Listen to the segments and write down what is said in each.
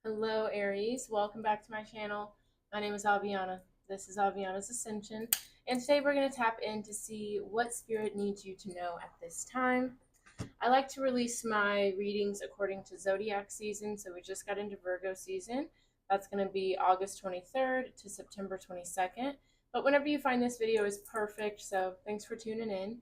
Hello, Aries. Welcome back to my channel. My name is Aviana. This is Aviana's Ascension. And today we're going to tap in to see what Spirit needs you to know at this time. I like to release my readings according to zodiac season. So we just got into Virgo season. That's going to be August 23rd to September 22nd. But whenever you find this video is perfect. So thanks for tuning in.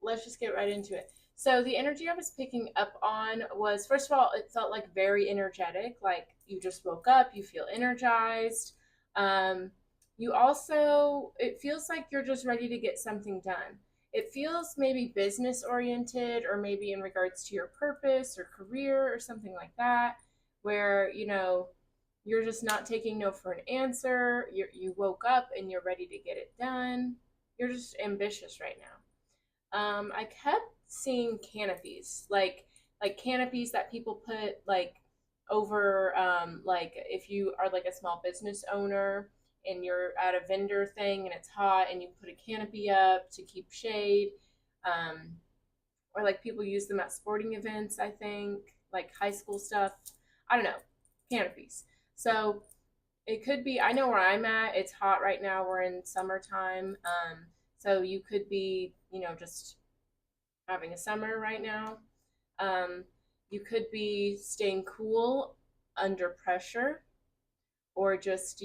Let's just get right into it. So the energy I was picking up on was, first of all, it felt like very energetic, like you just woke up, you feel energized. You also, it feels like you're just ready to get something done. It feels maybe business oriented or maybe in regards to your purpose or career or something like that, where, you're just not taking no for an answer. You woke up and you're ready to get it done. You're just ambitious right now. I kept seeing canopies, like canopies that people put like over, like if you are like a small business owner and you're at a vendor thing and it's hot and you put a canopy up to keep shade, um, or like people use them at sporting events. I think like high school stuff. I don't know, canopies. So it could be. I know where I'm at. It's hot right now. We're in summertime. So you could be, just having a summer right now. Um, you could be staying cool under pressure or just,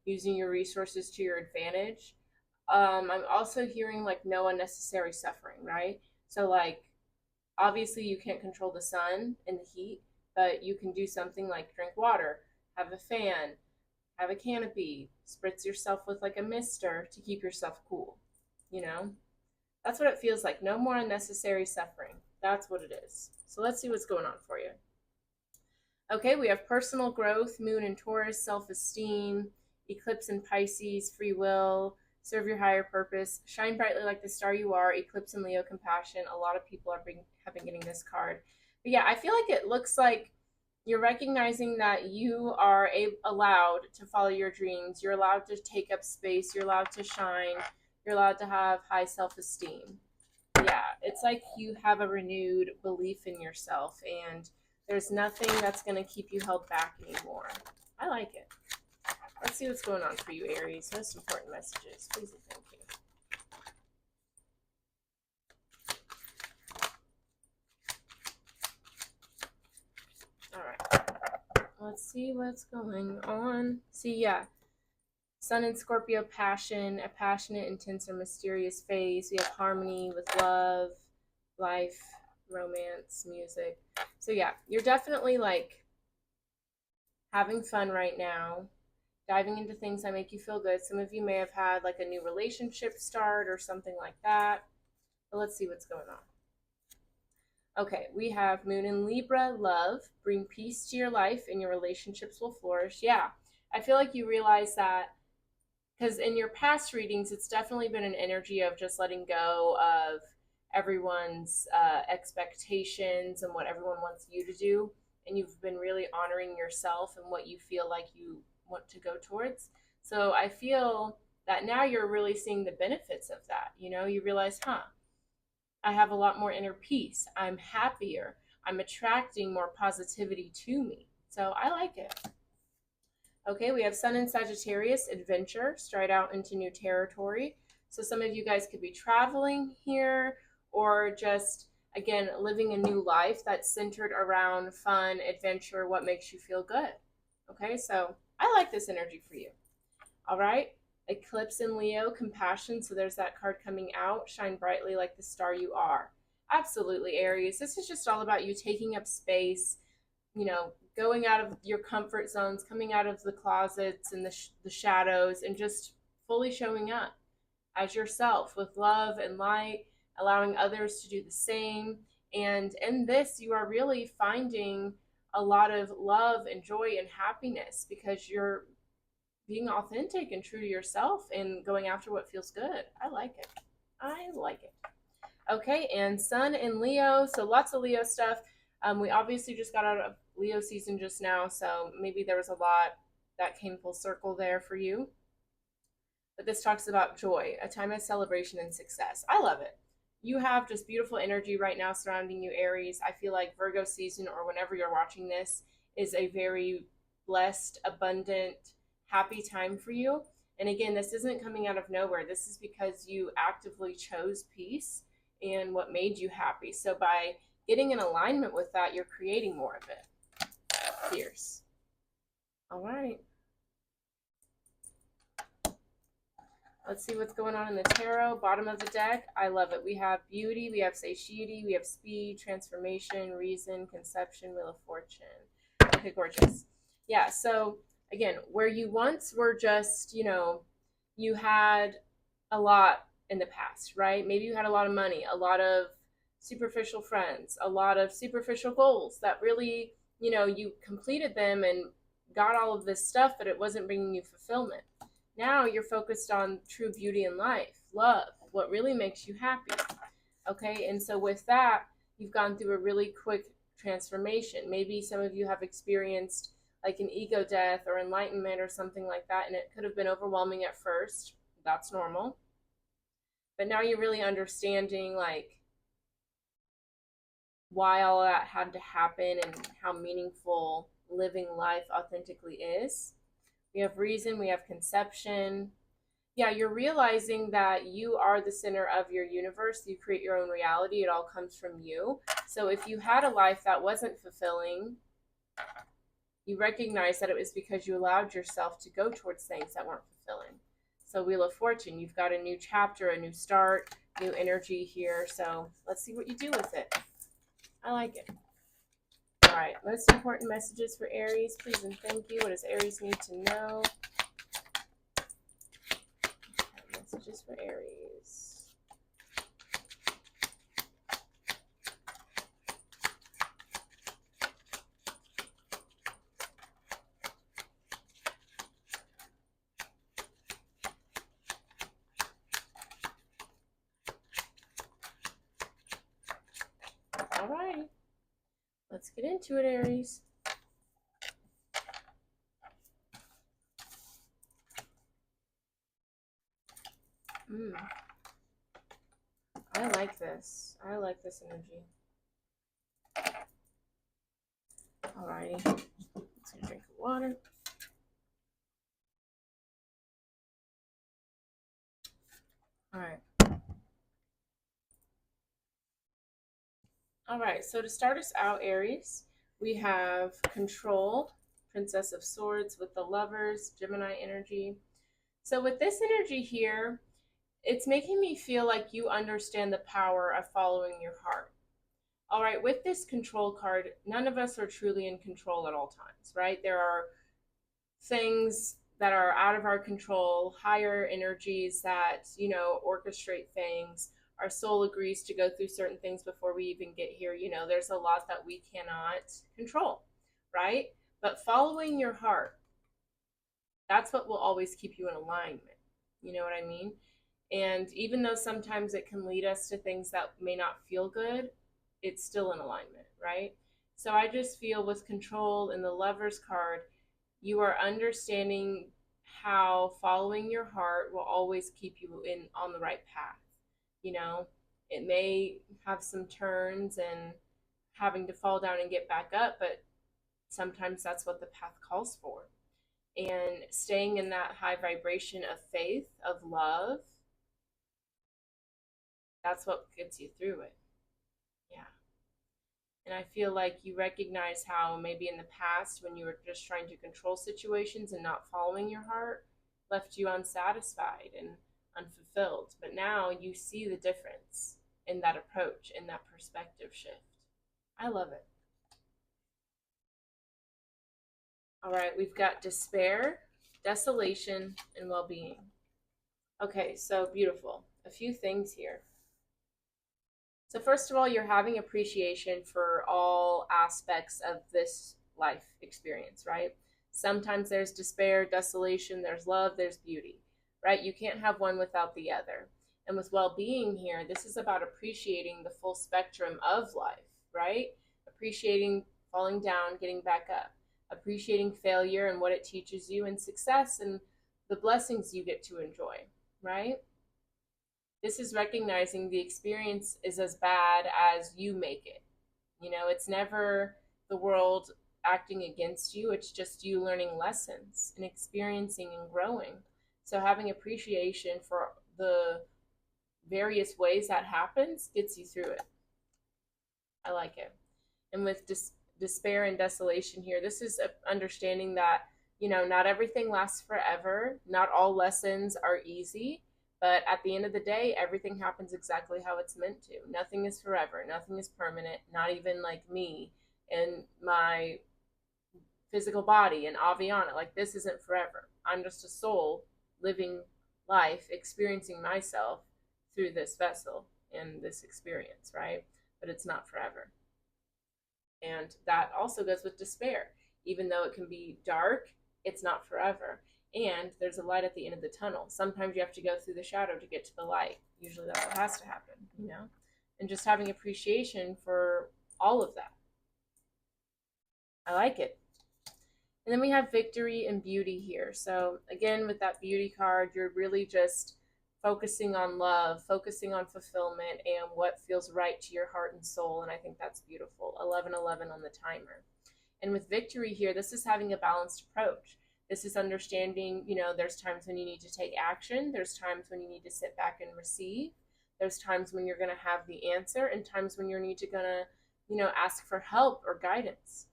using your resources to your advantage. I'm also hearing like no unnecessary suffering, right? So, like, obviously, you can't control the sun and the heat, but you can do something like drink water, have a fan, have a canopy, spritz yourself with like a mister to keep yourself cool, you know? That's what it feels like. No more unnecessary suffering. That's what it is. So let's see what's going on for you. Okay, we have personal growth, moon in Taurus, self esteem, eclipse in Pisces, free will, serve your higher purpose, shine brightly like the star you are, eclipse in Leo, compassion. A lot of people have been getting this card. But yeah, I feel like it looks like you're recognizing that you are allowed to follow your dreams. You're allowed to take up space. You're allowed to shine. You're allowed to have high self esteem. Yeah, it's like you have a renewed belief in yourself, and there's nothing that's going to keep you held back anymore. I like it. Let's see what's going on for you, Aries. Most important messages. Please and thank you. All right. Let's see what's going on. See, yeah. Sun in Scorpio, passion, a passionate, intense, or mysterious phase. We have harmony with love, life, romance, music. So yeah, you're definitely like having fun right now, diving into things that make you feel good. Some of you may have had like a new relationship start or something like that. But let's see what's going on. Okay, we have Moon in Libra, love, bring peace to your life and your relationships will flourish. Yeah, I feel like you realize that because in your past readings, it's definitely been an energy of just letting go of everyone's expectations and what everyone wants you to do. And you've been really honoring yourself and what you feel like you want to go towards. So I feel that now you're really seeing the benefits of that. You realize, I have a lot more inner peace. I'm happier. I'm attracting more positivity to me. So I like it. Okay, we have Sun in Sagittarius, adventure, stride out into new territory. So some of you guys could be traveling here or just, again, living a new life that's centered around fun, adventure, what makes you feel good. Okay, so I like this energy for you. All right, eclipse in Leo, compassion. So there's that card coming out, shine brightly like the star you are. Absolutely, Aries. This is just all about you taking up space, going out of your comfort zones, coming out of the closets and the shadows, and just fully showing up as yourself with love and light, allowing others to do the same. And in this, you are really finding a lot of love and joy and happiness because you're being authentic and true to yourself and going after what feels good. I like it. I like it. Okay, and Sun in Leo, so lots of Leo stuff. We obviously just got out of Leo season just now, so maybe there was a lot that came full circle there for you. But this talks about joy, a time of celebration and success. I love it. You have just beautiful energy right now surrounding you, Aries. I feel like Virgo season, or whenever you're watching this, is a very blessed, abundant, happy time for you. And again, this isn't coming out of nowhere. This is because you actively chose peace and what made you happy. So by getting in alignment with that, you're creating more of it. Fierce. All right. Let's see what's going on in the tarot. Bottom of the deck. I love it. We have beauty, we have satiety, we have speed, transformation, reason, conception, wheel of fortune. Okay, gorgeous. Yeah, so again, where you once were just, you had a lot in the past, right? Maybe you had a lot of money, a lot of superficial friends, a lot of superficial goals that really, you completed them and got all of this stuff, but it wasn't bringing you fulfillment. Now you're focused on true beauty in life, love, what really makes you happy. Okay, and so with that, you've gone through a really quick transformation. Maybe some of you have experienced like an ego death or enlightenment or something like that, and it could have been overwhelming at first. That's normal. But now you're really understanding like why all that had to happen and how meaningful living life authentically is. We have reason, we have conception. Yeah, you're realizing that you are the center of your universe. You create your own reality. It all comes from you. So if you had a life that wasn't fulfilling, you recognize that it was because you allowed yourself to go towards things that weren't fulfilling. So Wheel of Fortune, you've got a new chapter, a new start, new energy here. So let's see what you do with it. I like it. All right, most important messages for Aries, please and thank you. What does Aries need to know? Okay, messages for Aries. All right, let's get into it, Aries. I like this. I like this energy. Alrighty. Let's get a drink of water. Alright. Alright, so to start us out, Aries, we have Control, Princess of Swords with the Lovers, Gemini energy. So with this energy here, it's making me feel like you understand the power of following your heart. All right, with this Control card, none of us are truly in control at all times, right? There are things that are out of our control, higher energies that, orchestrate things. Our soul agrees to go through certain things before we even get here. There's a lot that we cannot control, right? But following your heart, that's what will always keep you in alignment. You know what I mean? And even though sometimes it can lead us to things that may not feel good, it's still in alignment, right? So I just feel with Control in the Lover's card, you are understanding how following your heart will always keep you on the right path. It may have some turns and having to fall down and get back up, but sometimes that's what the path calls for. And staying in that high vibration of faith, of love, that's what gets you through it. Yeah. And I feel like you recognize how maybe in the past, when you were just trying to control situations and not following your heart, left you unsatisfied and unfulfilled. But now you see the difference in that approach, in that perspective shift. I love it. All right, we've got despair, desolation, and well-being. Okay, so beautiful. A few things here. So first of all, you're having appreciation for all aspects of this life experience, right? Sometimes there's despair, desolation, there's love, there's beauty, right? You can't have one without the other. And with well-being here, this is about appreciating the full spectrum of life, right? Appreciating falling down, getting back up, appreciating failure and what it teaches you, and success and the blessings you get to enjoy, right? This is recognizing the experience is as bad as you make it. It's never the world acting against you. It's just you learning lessons and experiencing and growing. So having appreciation for the various ways that happens gets you through it. I like it. And with despair and desolation here, this is understanding that, not everything lasts forever. Not all lessons are easy. But at the end of the day, everything happens exactly how it's meant to. Nothing is forever. Nothing is permanent. Not even like me and my physical body and Aviana. Like, this isn't forever. I'm just a soul living life, experiencing myself through this vessel and this experience, right? But it's not forever. And that also goes with despair. You know, it can be dark, it's not forever. And there's a light at the end of the tunnel. Sometimes you have to go through the shadow to get to the light. Usually that's what has to happen. And just having appreciation for all of that. I like it. And then we have victory and beauty here. So again, with that beauty card, you're really just focusing on love, focusing on fulfillment and what feels right to your heart and soul. And I think that's beautiful. 1111 on the timer. And with victory here, this is having a balanced approach. This is understanding, there's times when you need to take action. There's times when you need to sit back and receive. There's times when you're going to have the answer and times when you're going to, ask for help or guidance.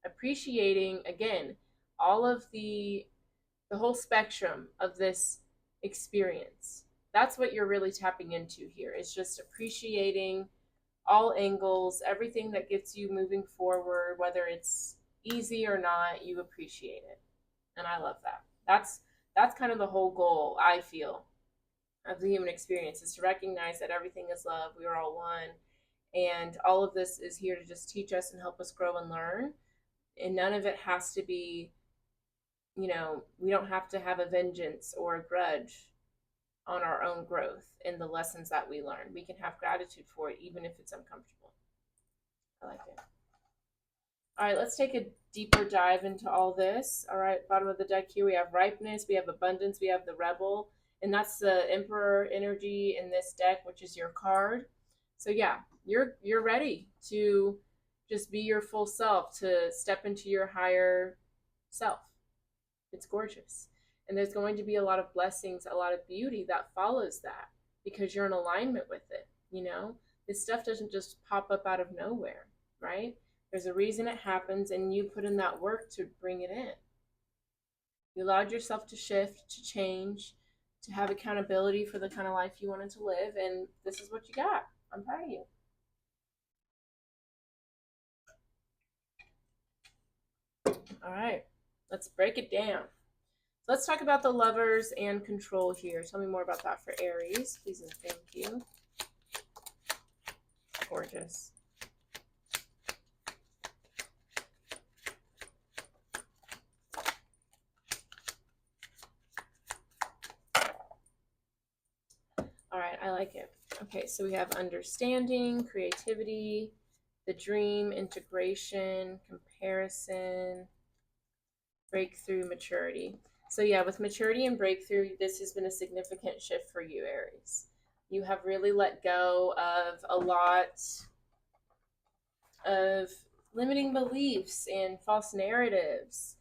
Appreciating, again, all of the whole spectrum of this experience. That's what you're really tapping into here. It's just appreciating all angles, everything that gets you moving forward, whether it's easy or not, you appreciate it. And I love that. That's kind of the whole goal, I feel, of the human experience, is to recognize that everything is love. We are all one. And all of this is here to just teach us and help us grow and learn. And none of it has to be, we don't have to have a vengeance or a grudge on our own growth and the lessons that we learn. We can have gratitude for it, even if it's uncomfortable. I like it. All right, let's take a deeper dive into all this. All right, bottom of the deck here, we have ripeness, we have abundance, we have the rebel, and that's the emperor energy in this deck, which is your card. So yeah, you're ready to just be your full self, to step into your higher self. It's gorgeous. And there's going to be a lot of blessings, a lot of beauty that follows that because you're in alignment with it. This stuff doesn't just pop up out of nowhere, right? There's a reason it happens, and you put in that work to bring it in. You allowed yourself to shift, to change, to have accountability for the kind of life you wanted to live, and this is what you got. I'm proud of you. All right, let's break it down. So let's talk about the lovers and control here. Tell me more about that for Aries, please and thank you. Gorgeous. All right, I like it. Okay, so we have understanding, creativity, the dream, integration, comparison, breakthrough, maturity. So yeah, with maturity and breakthrough, this has been a significant shift for you, Aries. You have really let go of a lot of limiting beliefs and false narratives,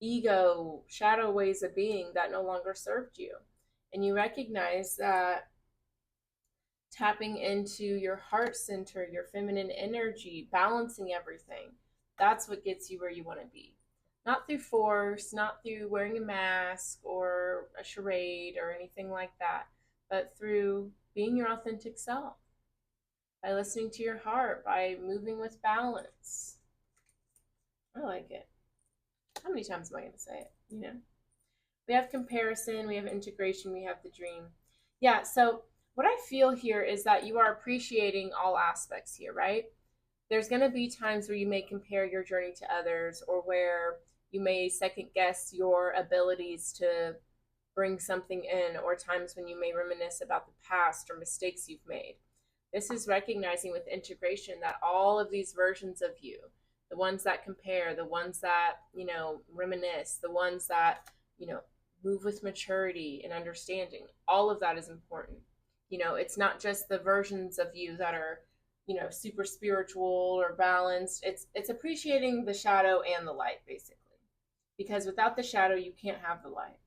ego, shadow ways of being that no longer served you. And you recognize that tapping into your heart center, your feminine energy, balancing everything, that's what gets you where you want to be. Not through force, not through wearing a mask or a charade or anything like that, but through being your authentic self, by listening to your heart, by moving with balance. I like it. How many times am I going to say it? We have comparison, we have integration, we have the dream. Yeah, so what I feel here is that you are appreciating all aspects here, right? There's going to be times where you may compare your journey to others, or where you may second guess your abilities to bring something in, or times when you may reminisce about the past or mistakes you've made. This is recognizing with integration that all of these versions of you, the ones that compare, the ones that, reminisce, the ones that, move with maturity and understanding, all of that is important. It's not just the versions of you that are, super spiritual or balanced. It's appreciating the shadow and the light, basically. Because without the shadow, you can't have the light.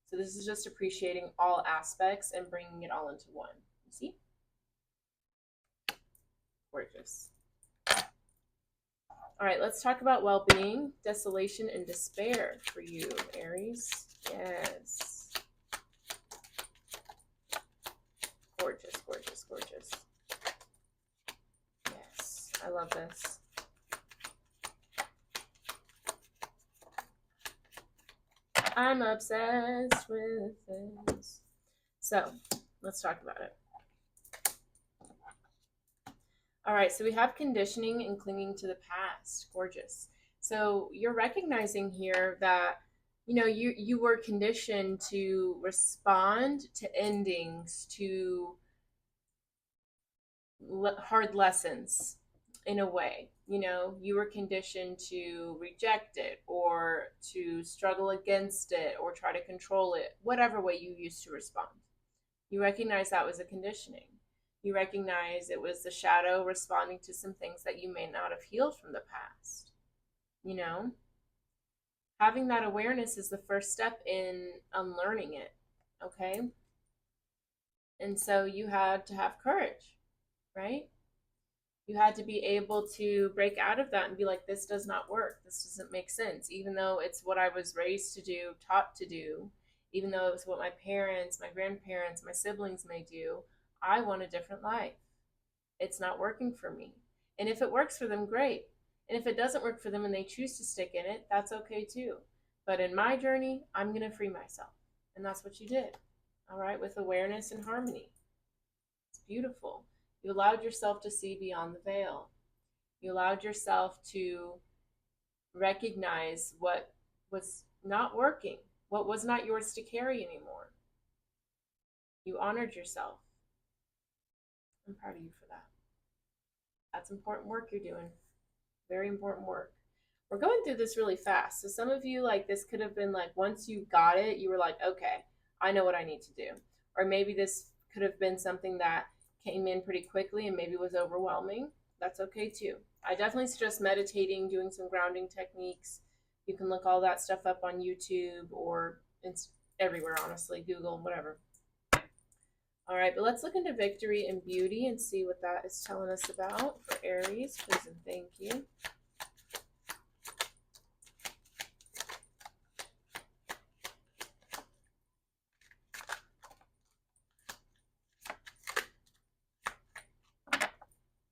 So this is just appreciating all aspects and bringing it all into one. You see? Gorgeous. All right, let's talk about well-being, desolation, and despair for you, Aries. Yes. Gorgeous, gorgeous, gorgeous. Yes, I love this. I'm obsessed with this. So, let's talk about it. All right, so we have conditioning and clinging to the past. Gorgeous. So you're recognizing here that you were conditioned to respond to endings, to hard lessons in a way. You were conditioned to reject it or to struggle against it or try to control it, whatever way you used to respond. You recognize that was a conditioning. You recognize it was the shadow responding to some things that you may not have healed from the past. Having that awareness is the first step in unlearning it. Okay. And so you had to have courage, right? You had to be able to break out of that and be like, this does not work. This doesn't make sense. Even though it's what I was raised to do, taught to do, even though it was what my parents, my grandparents, my siblings may do, I want a different life. It's not working for me. And if it works for them, great. And if it doesn't work for them and they choose to stick in it, that's okay too. But in my journey, I'm going to free myself. And that's what you did. All right, with awareness and harmony. It's beautiful. You allowed yourself to see beyond the veil. You allowed yourself to recognize what was not working, what was not yours to carry anymore. You honored yourself. I'm proud of you for that. That's important work you're doing. Very important work. We're going through this really fast. So some of you, like, this could have been like, once you got it, you were like, okay, I know what I need to do. Or maybe this could have been something that came in pretty quickly and maybe was overwhelming. That's okay too. I definitely suggest meditating, doing some grounding techniques. You can look all that stuff up on YouTube or it's everywhere, honestly, Google, whatever. All right, but let's look into victory and beauty and see what that is telling us about for Aries. Please and thank you.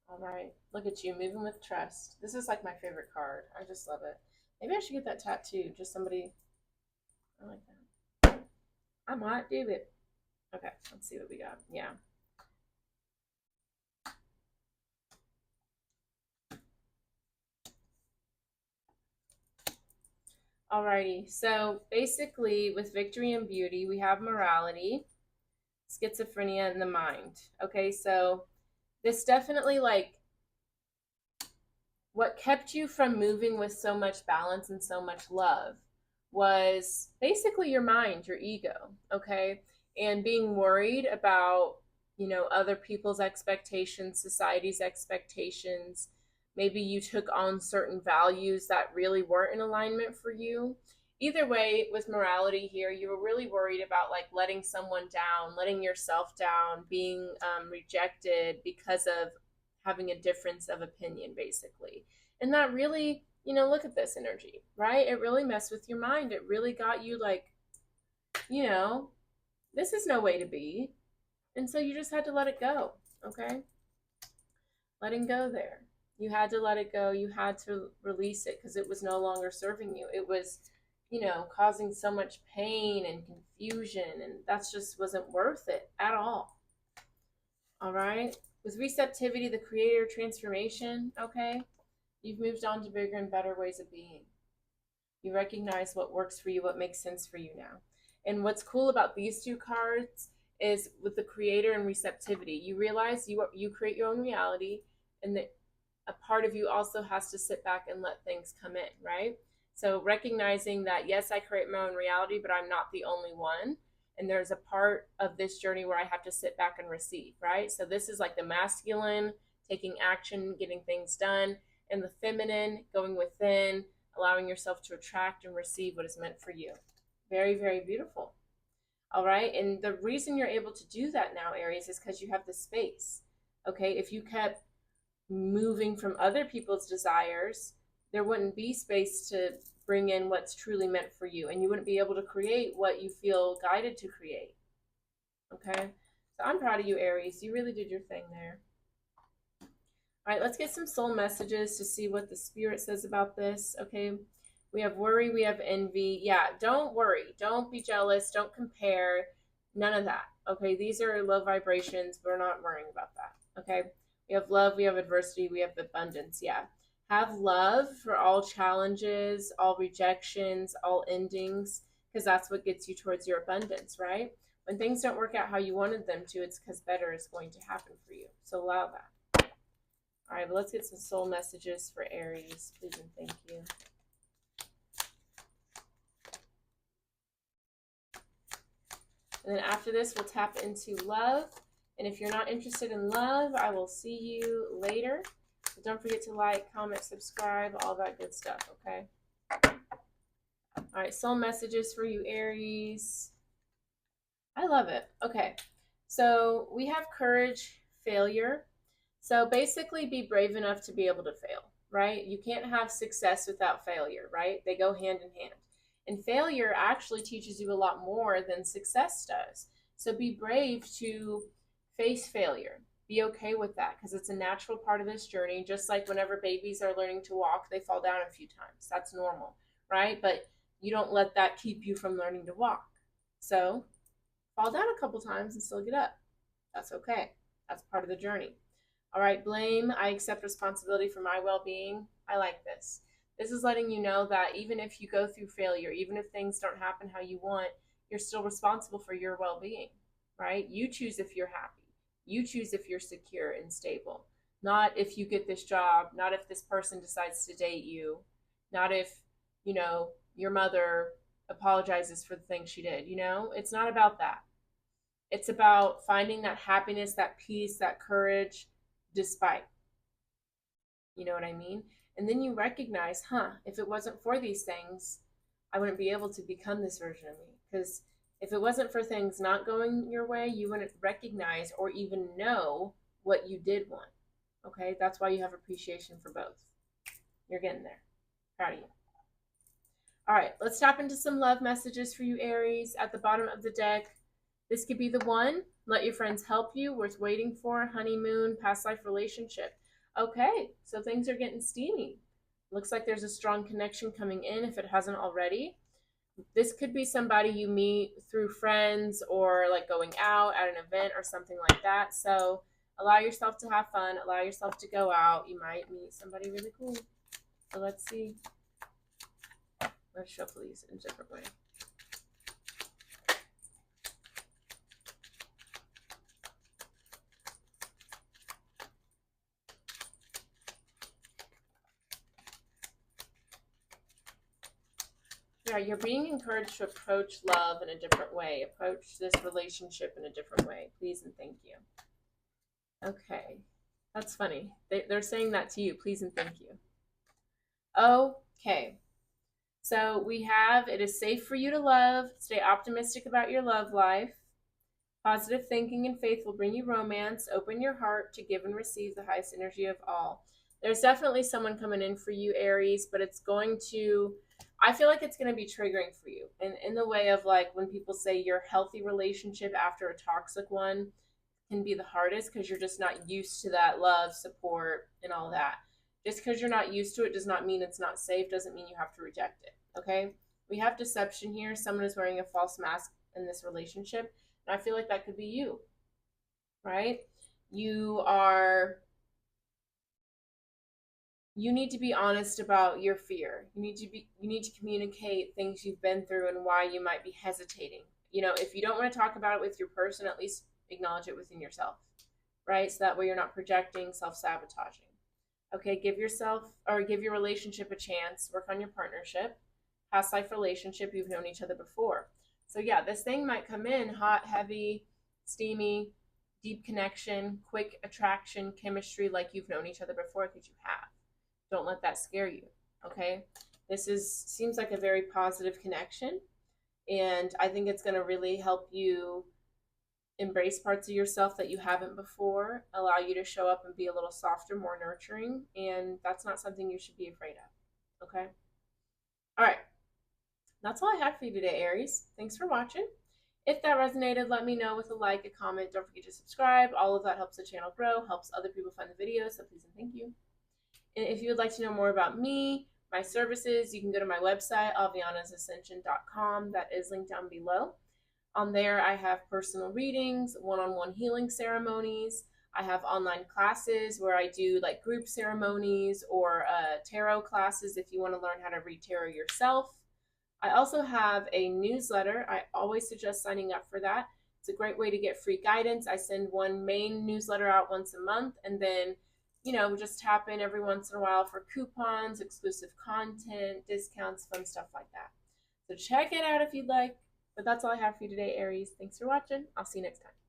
All right, look at you, moving with trust. This is like my favorite card. I just love it. Maybe I should get that tattoo. Just somebody, I like that. I might do it. Okay, let's see what we got. Yeah. Alrighty, so basically with victory and beauty, we have morality, schizophrenia, and the mind. Okay, so this definitely, like, what kept you from moving with so much balance and so much love was basically your mind, your ego, okay? And being worried about, other people's expectations, society's expectations. Maybe you took on certain values that really weren't in alignment for you. Either way, with morality here, you were really worried about like letting someone down, letting yourself down, being rejected because of having a difference of opinion, basically. And that really, look at this energy, right? It really messed with your mind. It really got you like, this is no way to be. And so you just had to let it go, okay? Letting go there. You had to let it go. You had to release it because it was no longer serving you. It was, causing so much pain and confusion, and that's just wasn't worth it at all. All right? With receptivity, the creator transformation, okay? You've moved on to bigger and better ways of being. You recognize what works for you, what makes sense for you now. And what's cool about these two cards is with the creator and receptivity, you realize you create your own reality, and that a part of you also has to sit back and let things come in, right? So recognizing that, yes, I create my own reality, but I'm not the only one. And there's a part of this journey where I have to sit back and receive, right? So this is like the masculine taking action, getting things done, and the feminine, going within, allowing yourself to attract and receive what is meant for you. Very, very beautiful. All right. And the reason you're able to do that now, Aries, is because you have the space. Okay. If you kept moving from other people's desires, there wouldn't be space to bring in what's truly meant for you. And you wouldn't be able to create what you feel guided to create. Okay. So I'm proud of you, Aries. You really did your thing there. All right, let's get some soul messages to see what the spirit says about this. Okay, we have worry, we have envy. Yeah, don't worry. Don't be jealous. Don't compare. None of that. Okay, these are low vibrations. We're not worrying about that. Okay, we have love, we have adversity, we have abundance. Yeah, have love for all challenges, all rejections, all endings, because that's what gets you towards your abundance, right? When things don't work out how you wanted them to, it's because better is going to happen for you. So allow that. All right, but let's get some soul messages for Aries, please and thank you. And then after this, we'll tap into love. And if you're not interested in love, I will see you later. But don't forget to like, comment, subscribe, all that good stuff, okay? All right, soul messages for you, Aries. I love it. Okay, so we have courage, failure. So basically be brave enough to be able to fail, right? You can't have success without failure, right? They go hand in hand. And failure actually teaches you a lot more than success does. So be brave to face failure. Be okay with that because it's a natural part of this journey. Just like whenever babies are learning to walk, they fall down a few times. That's normal, right? But you don't let that keep you from learning to walk. So fall down a couple times and still get up. That's okay. That's part of the journey. All right, blame. I accept responsibility for my well-being. I like this. This is letting you know that even if you go through failure, even if things don't happen how you want, you're still responsible for your well-being, right? You choose if you're happy. You choose if you're secure and stable. Not if you get this job, not if this person decides to date you, not if, your mother apologizes for the things she did, It's not about that. It's about finding that happiness, that peace, that courage, despite. You know what I mean? And then you recognize, if it wasn't for these things, I wouldn't be able to become this version of me. Because if it wasn't for things not going your way, you wouldn't recognize or even know what you did want. Okay? That's why you have appreciation for both. You're getting there. Proud of you. All right, let's tap into some love messages for you, Aries. At the bottom of the deck, this could be the one. Let your friends help you. Worth waiting for. Honeymoon. Past life relationship. Okay, so things are getting steamy. Looks like there's a strong connection coming in if it hasn't already. This could be somebody you meet through friends or like going out at an event or something like that. So allow yourself to have fun. Allow yourself to go out. You might meet somebody really cool. So let's see. Let's shuffle these in a different way. Yeah, you're being encouraged to approach love in a different way. Approach this relationship in a different way. Please and thank you. Okay. That's funny. They're saying that to you. Please and thank you. Okay. So we have, it is safe for you to love. Stay optimistic about your love life. Positive thinking and faith will bring you romance. Open your heart to give and receive the highest energy of all. There's definitely someone coming in for you, Aries, but it's going to, I feel like it's going to be triggering for you. And in the way of like when people say your healthy relationship after a toxic one can be the hardest because you're just not used to that love, support, and all that. Just because you're not used to it does not mean it's not safe, doesn't mean you have to reject it, okay? We have deception here. Someone is wearing a false mask in this relationship, and I feel like that could be you, right? You need to be honest about your fear. You need to communicate things you've been through and why you might be hesitating. If you don't want to talk about it with your person, at least acknowledge it within yourself, right? So that way you're not projecting, self-sabotaging. Okay, give your relationship a chance. Work on your partnership. Past life relationship, you've known each other before. So yeah, this thing might come in hot, heavy, steamy, deep connection, quick attraction, chemistry like you've known each other before, because you have. Don't let that scare you. Okay? Seems like a very positive connection, and I think it's going to really help you embrace parts of yourself that you haven't before, allow you to show up and be a little softer, more nurturing, and that's not something you should be afraid of. Okay? All right. That's all I have for you today, Aries. Thanks for watching. If that resonated, let me know with a like, a comment. Don't forget to subscribe. All of that helps the channel grow, helps other people find the videos, so please and thank you. And if you would like to know more about me, my services, you can go to my website, avianasascension.com. That is linked down below. On there, I have personal readings, one-on-one healing ceremonies. I have online classes where I do like group ceremonies or tarot classes if you want to learn how to read tarot yourself. I also have a newsletter. I always suggest signing up for that. It's a great way to get free guidance. I send one main newsletter out once a month, and then, just tap in every once in a while for coupons, exclusive content, discounts, fun stuff like that. So check it out if you'd like. But that's all I have for you today, Aries. Thanks for watching. I'll see you next time.